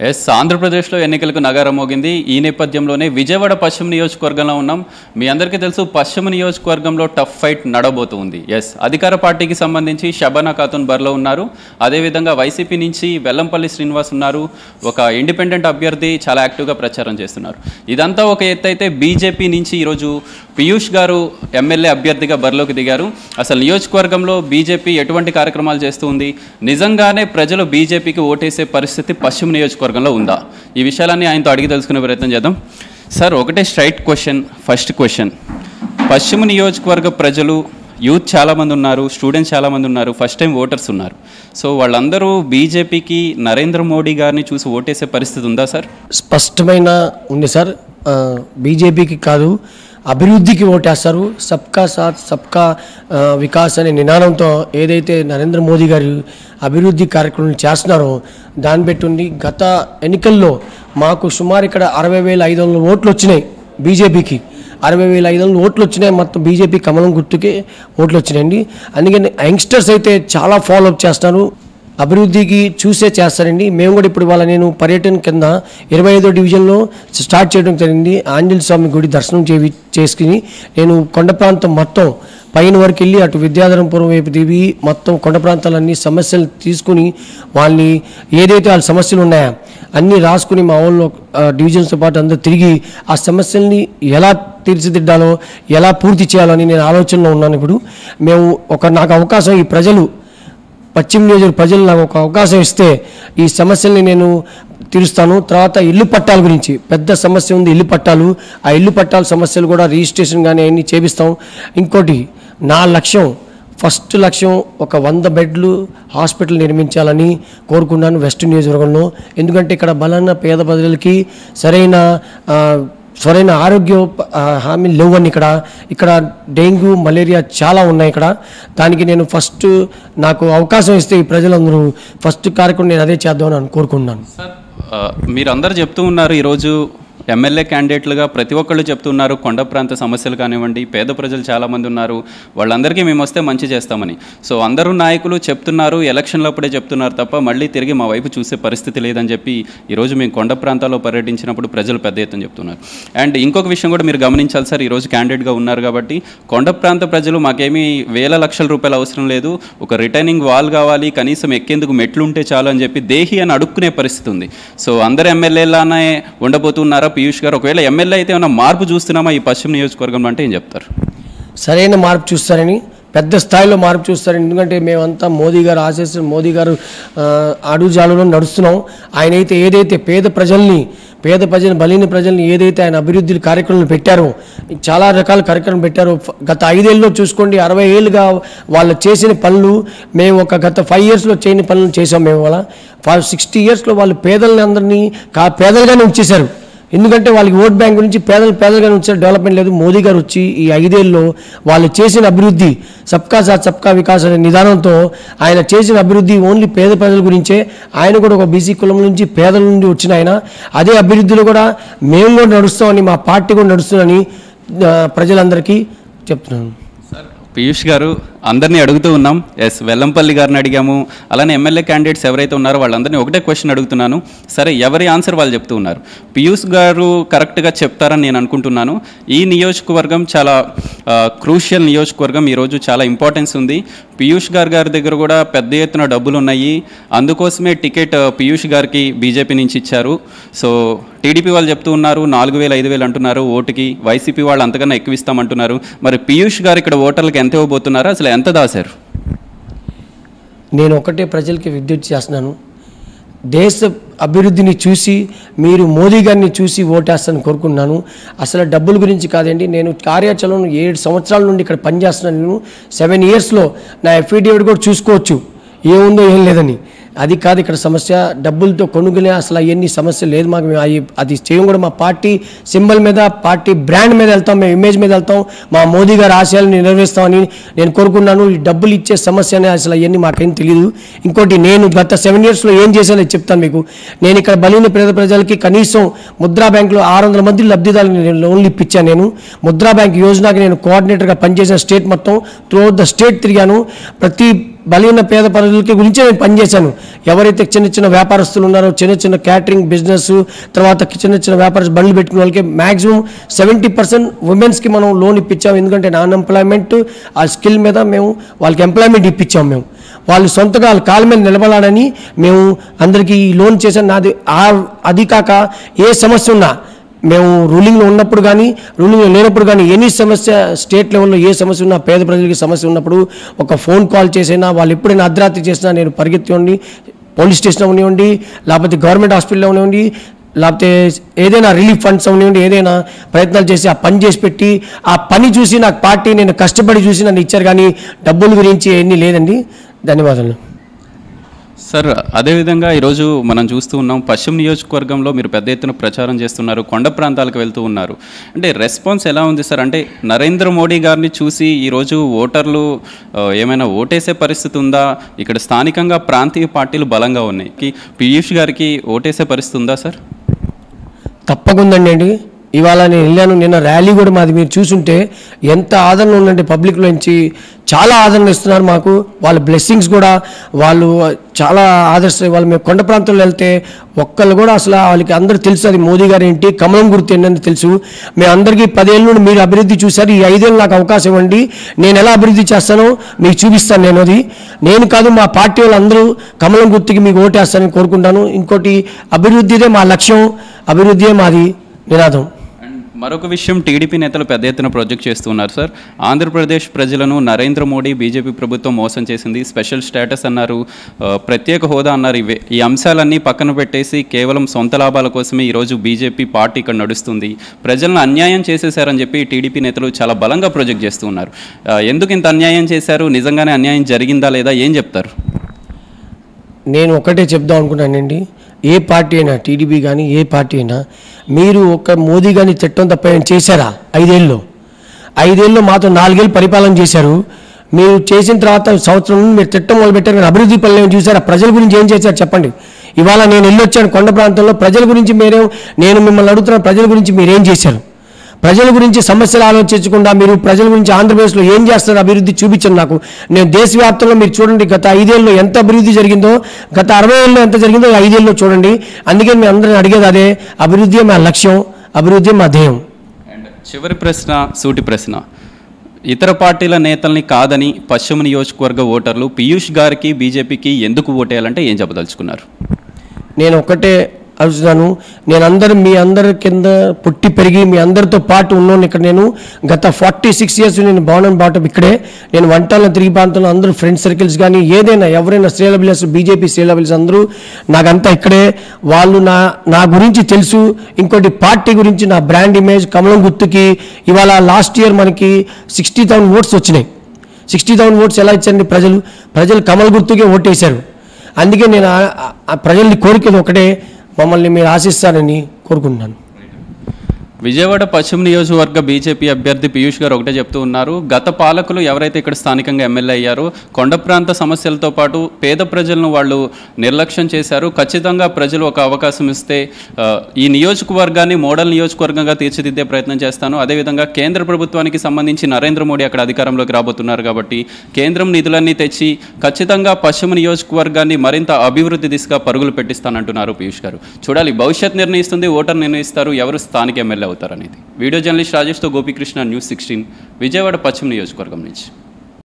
Yes ఆంధ్రప్రదేశ్లో ఎన్నికలకు నగారం మోగింది. ఈ నేపథ్యంలోనే విజయవాడ పశ్చిమ నియోజకవర్గంలో ఉన్నాం. మీ అందరికీ తెలుసు పశ్చిమ నియోజకవర్గంలో టఫ్ ఫైట్ నడబోతుంది. ఎస్ అధికార పార్టీకి సంబంధించి షబానా ఖాతున్ బరిలో ఉన్నారు. అదేవిధంగా వైసీపీ నుంచి వెల్లంపల్లి శ్రీనివాస్ ఉన్నారు. ఒక ఇండిపెండెంట్ అభ్యర్థి చాలా యాక్టివ్గా ప్రచారం చేస్తున్నారు. ఇదంతా ఒక ఎత్తు అయితే బీజేపీ నుంచి ఈరోజు పీయూష్ గారు ఎమ్మెల్యే అభ్యర్థిగా బరిలోకి దిగారు. అసలు నియోజకవర్గంలో బీజేపీ ఎటువంటి కార్యక్రమాలు చేస్తూ ఉంది, నిజంగానే ప్రజలు బీజేపీకి ఓటేసే పరిస్థితి పశ్చిమ నియోజకవర్గంలో ఉందా? ఈ విషయాలన్నీ ఆయనతో అడిగి తెలుసుకునే ప్రయత్నం చేద్దాం. సార్, ఒకటే స్ట్రైట్ క్వశ్చన్. ఫస్ట్ క్వశ్చన్, పశ్చిమ నియోజకవర్గ ప్రజలు యూత్ చాలామంది ఉన్నారు, స్టూడెంట్స్ చాలామంది ఉన్నారు, ఫస్ట్ టైం ఓటర్స్ ఉన్నారు. సో వాళ్ళందరూ బీజేపీకి నరేంద్ర మోడీ గారిని చూసి ఓటేసే పరిస్థితి ఉందా సార్? స్పష్టమైన ఉంది సార్. బీజేపీకి కాదు, అభివృద్ధికి ఓటేస్తారు. సబ్కా సాత్ సబ్కా వికాస్ అనే నినాదంతో ఏదైతే నరేంద్ర మోదీ గారు అభివృద్ధి కార్యక్రమాలు చేస్తున్నారో దాన్ని పెట్టుండి గత ఎన్నికల్లో మాకు సుమారు ఇక్కడ 60,500 ఓట్లు వచ్చినాయి. బీజేపీకి 60,500 ఓట్లు వచ్చినాయి. మొత్తం బీజేపీ కమలం గుర్తుకే ఓట్లు వచ్చినాయండి. అందుకని యంగ్స్టర్స్ అయితే చాలా ఫాలోఅప్ చేస్తారు, అభివృద్ధికి చూసే చేస్తారండి. మేము కూడా ఇప్పుడు వాళ్ళ నేను పర్యటన కింద 25వ డివిజన్లో స్టార్ట్ చేయడం జరిగింది. ఆంజనేయ స్వామి గుడి దర్శనం చేసుకుని నేను కొండ ప్రాంతం మొత్తం పైన వరకు వెళ్ళి అటు విద్యాధరంపురం వైపు దిగి మొత్తం కొండ ప్రాంతాలన్నీ సమస్యలు తీసుకుని వాళ్ళని ఏదైతే వాళ్ళ సమస్యలు ఉన్నాయో అన్నీ రాసుకుని మా వాళ్ళు డివిజన్స్తో పాటు అందరూ తిరిగి ఆ సమస్యల్ని ఎలా తీర్చిదిద్దాలో ఎలా పూర్తి చేయాలని నేను ఆలోచనలో ఉన్నాను. ఇప్పుడు మేము నాకు అవకాశం, ఈ ప్రజలు పశ్చిమ నియోజకవర్గ ప్రజలు నాకు ఒక అవకాశం ఇస్తే ఈ సమస్యల్ని నేను తీరుస్తాను. తర్వాత ఇల్లు పట్టాల గురించి పెద్ద సమస్య ఉంది, ఇల్లు పట్టాలు. ఆ ఇల్లు పట్టాల సమస్యలు కూడా రిజిస్ట్రేషన్ కానీ అన్నీ చేపిస్తాం. ఇంకోటి నా లక్ష్యం, ఫస్ట్ లక్ష్యం ఒక 100 బెడ్లు హాస్పిటల్ నిర్మించాలని కోరుకున్నాను వెస్ట్ నియోజకవర్గంలో. ఎందుకంటే ఇక్కడ బలమైన పేద ప్రజలకి సరైన ఆరోగ్య హామీలు లేవని ఇక్కడ డెంగ్యూ మలేరియా చాలా ఉన్నాయి ఇక్కడ. దానికి నేను ఫస్ట్ నాకు అవకాశం ఇస్తే ఈ ప్రజలందరూ ఫస్ట్ కార్యక్రమం నేను అదే చేద్దామని కోరుకుంటున్నాను. సార్, మీరు అందరూ చెప్తూ ఉన్నారు ఈరోజు ఎమ్మెల్యే క్యాండిడేట్లుగా ప్రతి ఒక్కళ్ళు చెప్తున్నారు కొండ ప్రాంత సమస్యలు కానివ్వండి, పేద ప్రజలు చాలామంది ఉన్నారు, వాళ్ళందరికీ మేము వస్తే మంచి చేస్తామని. సో అందరూ నాయకులు చెప్తున్నారు, ఎలక్షన్లప్పుడే చెప్తున్నారు తప్ప మళ్ళీ తిరిగి మా వైపు చూసే పరిస్థితి లేదని చెప్పి ఈరోజు మేము కొండ ప్రాంతాల్లో పర్యటించినప్పుడు ప్రజలు పెద్ద ఎత్తున చెప్తున్నారు. అండ్ ఇంకొక విషయం కూడా మీరు గమనించాలి సార్, ఈరోజు క్యాండిడేట్గా ఉన్నారు కాబట్టి కొండ ప్రాంత ప్రజలు మాకేమీ వేల లక్షల రూపాయలు అవసరం లేదు, ఒక రిటర్నింగ్ వాల్ కావాలి, కనీసం ఎక్కేందుకు మెట్లు ఉంటే చాలు అని చెప్పి దేహి అని అడుక్కునే పరిస్థితి ఉంది. సో అందరు ఎమ్మెల్యేలానే ఉండబోతున్నారా పీయూష్ గారు? ఒకవేళ ఎమ్మెల్యే అయితే ఏమైనా మార్పు చూస్తున్నామా ఈ పశ్చిమ నియోజకవర్గంలో అంటే ఏం చెప్తారు? సరైన మార్పు చూస్తారని, పెద్ద స్థాయిలో మార్పు చూస్తారని. ఎందుకంటే మేమంతా మోదీ గారు ఆశీస్సు, మోదీ గారు అడుగుజాలలో నడుస్తున్నాం. ఆయన అయితే ఏదైతే పేద బలైన ప్రజల్ని ఏదైతే ఆయన అభివృద్ధి కార్యక్రమాలు పెట్టారో, చాలా రకాల కార్యక్రమాలు పెట్టారో. గత 5 ఏళ్ళలో చూసుకోండి, 60 ఏళ్ళుగా వాళ్ళు చేసిన పనులు మేము గత 5 ఇయర్స్లో చేయని పనులు చేసాం. మేము వాళ్ళ 60 ఇయర్స్లో వాళ్ళు పేదలని అందరినీ పేదలుగానే ఉంచేశారు. ఎందుకంటే వాళ్ళకి ఓట్ బ్యాంక్ గురించి పేదలుగానే ఉంచారు, డెవలప్మెంట్ లేదు. మోదీ గారు వచ్చి ఈ 5 ఏళ్ళలో వాళ్ళు చేసిన అభివృద్ధి సబ్కా సాత్ సబ్కా వికాస్ అనే నిదానంతో ఆయన చేసిన అభివృద్ధి ఓన్లీ పేద ప్రజల గురించే. ఆయన కూడా ఒక బీసీ కులం నుంచి పేదల నుండి వచ్చిన ఆయన అదే అభివృద్ధిలో కూడా మేము కూడా నడుస్తామని, మా పార్టీ కూడా నడుస్తుందని ప్రజలందరికీ చెప్తున్నాను. పీయూష్ గారు, అందరినీ అడుగుతూ ఉన్నాం. ఎస్, వెల్లంపల్లి గారిని అడిగాము, అలానే ఎమ్మెల్యే క్యాండిడేట్స్ ఎవరైతే ఉన్నారో వాళ్ళందరినీ ఒకటే క్వశ్చన్ అడుగుతున్నాను. సరే, ఎవరి ఆన్సర్ వాళ్ళు చెప్తూ ఉన్నారు. పీయూష్ గారు కరెక్ట్గా చెప్తారని నేను అనుకుంటున్నాను. ఈ నియోజకవర్గం చాలా క్రూషియల్ నియోజకవర్గం, ఈరోజు చాలా ఇంపార్టెన్స్ ఉంది. పీయూష్ గారి దగ్గర కూడా పెద్ద ఎత్తున డబ్బులు ఉన్నాయి, అందుకోసమే టికెట్ పీయూష్ గారికి బీజేపీ నుంచి ఇచ్చారు. సో టీడీపీ వాళ్ళు చెప్తూ ఉన్నారు 4,000 5,000 అంటున్నారు ఓటుకి, వైసీపీ వాళ్ళు అంతకన్నా ఎక్కువ ఇస్తామంటున్నారు. మరి పీయూష్ గారు ఇక్కడ ఓటర్లకు ఎంత ఇవ్వబోతున్నారు, అసలు ఎంత దాశారు? నేను ఒకటే ప్రజలకి విజ్ఞప్తి చేస్తున్నాను, దేశ అభివృద్ధిని చూసి మీరు మోదీ గారిని చూసి ఓటేస్తానని కోరుకున్నాను. అసలు డబ్బుల గురించి కాదండి. నేను కార్యాచరణను 7 సంవత్సరాల నుండి ఇక్కడ పనిచేస్తున్నాను. నేను 7 ఇయర్స్లో నా ఎఫిడేవిట్ కూడా చూసుకోవచ్చు ఏముందో ఏం లేదని. అది కాదు ఇక్కడ సమస్య. డబ్బులతో కొనుగోలే అసలు అవన్నీ సమస్య లేదు మాకు. అది చేయం కూడా మా పార్టీ సింబల్ మీద, పార్టీ బ్రాండ్ మీద వెళ్తాం, మేము ఇమేజ్ మీద వెళ్తాం, మా మోదీ గారి ఆశయాలను నెరవేరుస్తామని నేను కోరుకున్నాను. ఈ డబ్బులు ఇచ్చే సమస్య అనే అసలు అవన్నీ మాకేం తెలియదు. ఇంకోటి, నేను గత 7 ఇయర్స్లో ఏం చేశానో చెప్తాను మీకు. నేను ఇక్కడ బలైన పేద ప్రజలకి కనీసం ముద్రా బ్యాంకులో 600 మంది లబ్ధిదారులు లోన్లు ఇప్పించాను. నేను ముద్రా బ్యాంక్ యోజనకి నేను కోఆర్డినేటర్గా పనిచేసిన స్టేట్ మొత్తం త్రూఅవుట్ ద స్టేట్ తిరిగాను. ప్రతి బలహీన పేద ప్రజలకి గురించే నేను పనిచేశాను. ఎవరైతే చిన్న చిన్న వ్యాపారస్తులు ఉన్నారో, చిన్న చిన్న క్యాటరింగ్ బిజినెస్, తర్వాత చిన్న చిన్న వ్యాపార బండ్లు పెట్టుకున్న వాళ్ళకి మ్యాక్సిమం 70% ఉమెన్స్కి మనం లోన్ ఇప్పించాం. ఎందుకంటే అన్ఎంప్లాయ్మెంట్ ఆ స్కిల్ మీద మేము వాళ్ళకి ఎంప్లాయ్మెంట్ ఇప్పించాం. మేము వాళ్ళు సొంతగా వాళ్ళ కాళ్ళ మీద నిలబడాలని మేము అందరికీ ఈ లోన్ చేశాను. నాది అది కాక ఏ సమస్య ఉన్నా మేము రూలింగ్లో ఉన్నప్పుడు కానీ రూలింగ్లో లేనప్పుడు కానీ ఎనీ సమస్య స్టేట్ లెవెల్లో ఏ సమస్య ఉన్నా, పేద ప్రజలకి సమస్య ఉన్నప్పుడు ఒక ఫోన్ కాల్ చేసినా, వాళ్ళు ఎప్పుడైనా అర్ధరాత్రి చేసినా నేను పరిగెత్తి ఉండి పోలీస్ స్టేషన్ అవనివ్వండి, లేకపోతే గవర్నమెంట్ హాస్పిటల్ అవనివ్వండి, లేకపోతే ఏదైనా రిలీఫ్ ఫండ్స్ అవనివ్వండి, ఏదైనా ప్రయత్నాలు చేసి ఆ పని చేసి పెట్టి ఆ పని చూసి నాకు పార్టీ నేను కష్టపడి చూసి నన్ను ఇచ్చారు. కానీ డబ్బుల గురించి ఎన్ని లేదండి. ధన్యవాదాలు సార్. అదేవిధంగా ఈరోజు మనం చూస్తూ ఉన్నాం, పశ్చిమ నియోజకవర్గంలో మీరు పెద్ద ఎత్తున ప్రచారం చేస్తున్నారు, కొండ ప్రాంతాలకు వెళ్తూ ఉన్నారు. అంటే రెస్పాన్స్ ఎలా ఉంది సార్? అంటే నరేంద్ర మోడీ గారిని చూసి ఈరోజు ఓటర్లు ఏమైనా ఓటేసే పరిస్థితి ఉందా? ఇక్కడ స్థానికంగా ప్రాంతీయ పార్టీలు బలంగా ఉన్నాయి. పీయూష్ గారికి ఓటేసే పరిస్థితి ఉందా సార్? తప్పకుండా అండి. ఇవాళ నేను వెళ్ళాను, నిన్న ర్యాలీ కూడా మాది మీరు చూసుంటే ఎంత ఆదరణ ఉందంటే పబ్లిక్లో నుంచి చాలా ఆదరణ ఇస్తున్నారు మాకు. వాళ్ళ బ్లెస్సింగ్స్ కూడా వాళ్ళు చాలా ఆదర్శ. వాళ్ళు మేము కొండ ప్రాంతంలో వెళ్తే ఒక్కళ్ళు కూడా అసలు వాళ్ళకి అందరూ తెలుసు అది మోదీ గారు ఏంటి, కమలం గుర్తు ఏంటని తెలుసు. మేము అందరికీ 10 ఏళ్ళ నుండి మీరు అభివృద్ధి చూశారు, ఈ 5 ఏళ్ళు నాకు అవకాశం ఇవ్వండి, నేను ఎలా అభివృద్ధి చేస్తానో మీకు చూపిస్తాను. నేను అది నేను కాదు, మా పార్టీ వాళ్ళందరూ కమలం గుర్తుకి మీకు ఓటేస్తానని కోరుకుంటాను. ఇంకోటి అభివృద్ధిదే మా లక్ష్యం, అభివృద్ధియే మాది నినాదం. మరొక విషయం, టీడీపీ నేతలు పెద్ద ఎత్తున ప్రొజెక్ట్ చేస్తున్నారు సార్. ఆంధ్రప్రదేశ్ ప్రజలను నరేంద్ర మోడీ బీజేపీ ప్రభుత్వం మోసం చేసింది, స్పెషల్ స్టేటస్ అన్నారు, ప్రత్యేక హోదా అన్నారు. ఈ అంశాలన్నీ పక్కన పెట్టేసి కేవలం సొంత లాభాల కోసమే ఈరోజు బీజేపీ పార్టీ ఇక్కడ నడుస్తుంది, ప్రజలను అన్యాయం చేసేశారని చెప్పి టీడీపీ నేతలు చాలా బలంగా ప్రొజెక్ట్ చేస్తూ ఉన్నారు. ఎందుకు ఇంత అన్యాయం చేశారు? నిజంగానే అన్యాయం జరిగిందా లేదా? ఏం చెప్తారు? నేను ఒకటే చెప్దాం అనుకున్నానండి, ఏ పార్టీ అయినా టీడీపీ కానీ ఏ పార్టీ అయినా మీరు ఒక మోదీ గారిని తిట్టడం తప్ప ఏం చేశారా? 5 ఏళ్ళు మాతో 4 ఏళ్ళు పరిపాలన చేశారు. మీరు చేసిన తర్వాత సంవత్సరం నుండి మీరు తిట్టం మొదలుపెట్టారు, కానీ అభివృద్ధి పనులు ఏం చూసారా? ప్రజల గురించి ఏం చేశారు చెప్పండి. ఇవాళ నేను వెళ్ళొచ్చాను కొండ ప్రాంతంలో, ప్రజల గురించి నేను మిమ్మల్ని అడుగుతున్న ప్రజల గురించి మీరేం చేశారు? ప్రజల గురించి సమస్యలు ఆలోచించకుండా మీరు ప్రజల గురించి ఆంధ్రప్రదేశ్లో ఏం చేస్తారు అభివృద్ధి చూపించండి నాకు. నేను దేశవ్యాప్తంగా మీరు చూడండి, గత 5 ఏళ్ళలో ఎంత అభివృద్ధి జరిగిందో, గత 60 ఏళ్ళలో ఎంత జరిగిందో 5 ఏళ్ళలో చూడండి. అందుకే మీ అందరిని అడిగేది అదే, అభివృద్ధి మా లక్ష్యం, అభివృద్ధి మా ధ్యేయం. అండ్ చివరి ప్రశ్న, సూటి ప్రశ్న, ఇతర పార్టీల నేతల్ని కాదని పశ్చిమ నియోజకవర్గ ఓటర్లు పీయూష్ గారికి బీజేపీకి ఎందుకు ఓటేయాలంటే ఏం చెప్పదలుచుకున్నారు? నేను ఒకటే అడుగుతున్నాను, నేను మీ అందరి కింద పుట్టి పెరిగి మీ అందరితో పాటు ఉన్నాను. ఇక్కడ నేను గత 46 years నేను భవనం బాటం ఇక్కడే. నేను వంటలను తిరిగి ప్రాంతంలో అందరూ ఫ్రెండ్ సర్కిల్స్ కానీ ఏదైనా ఎవరైనా శ్రీలబిలస్ బీజేపీ శ్రీలబిలస్ అందరూ నాకంతా ఇక్కడే. వాళ్ళు నా గురించి తెలుసు. ఇంకోటి పార్టీ గురించి నా బ్రాండ్ ఇమేజ్ కమలం గుర్తుకి ఇవాళ లాస్ట్ ఇయర్ మనకి 60,000 votes వచ్చినాయి. 60,000 votes ఎలా ఇచ్చారండి? ప్రజలు కమల గుర్తుకే ఓటేశారు. అందుకే నేను ప్రజల్ని కోరికలు ఒకటే, మమ్మల్ని మీరు ఆశిస్తారని కోరుకుంటున్నాను. విజయవాడ పశ్చిమ నియోజకవర్గ బీజేపీ అభ్యర్థి పీయూష్ గారు ఒకటే చెప్తూ ఉన్నారు, గత పాలకులు ఎవరైతే ఇక్కడ స్థానికంగా ఎమ్మెల్యే అయ్యారో కొండ ప్రాంత సమస్యలతో పాటు పేద ప్రజలను వాళ్ళు నిర్లక్ష్యం చేశారు. ఖచ్చితంగా ప్రజలు ఒక అవకాశం ఇస్తే ఈ నియోజకవర్గాన్ని మోడల్ నియోజకవర్గంగా తీర్చిదిద్దే ప్రయత్నం చేస్తాను. అదేవిధంగా కేంద్ర ప్రభుత్వానికి సంబంధించి నరేంద్ర మోడీ అక్కడ అధికారంలోకి రాబోతున్నారు కాబట్టి కేంద్రం నిధులన్నీ తెచ్చి ఖచ్చితంగా పశ్చిమ నియోజకవర్గాన్ని మరింత అభివృద్ధి దిశగా పరుగులు పెట్టిస్తానంటున్నారు పీయూష్ గారు. చూడాలి, భవిష్యత్ నిర్ణయిస్తుంది, ఓటర్ నిర్ణయిస్తారు ఎవరు స్థానిక ఎమ్మెల్యే అవుతారనేది. వీడియో జర్నలిస్ట్ రాజేష్తో గోపీకృష్ణ, న్యూస్ 16, విజయవాడ పశ్చిమ నియోజకవర్గం నుంచి.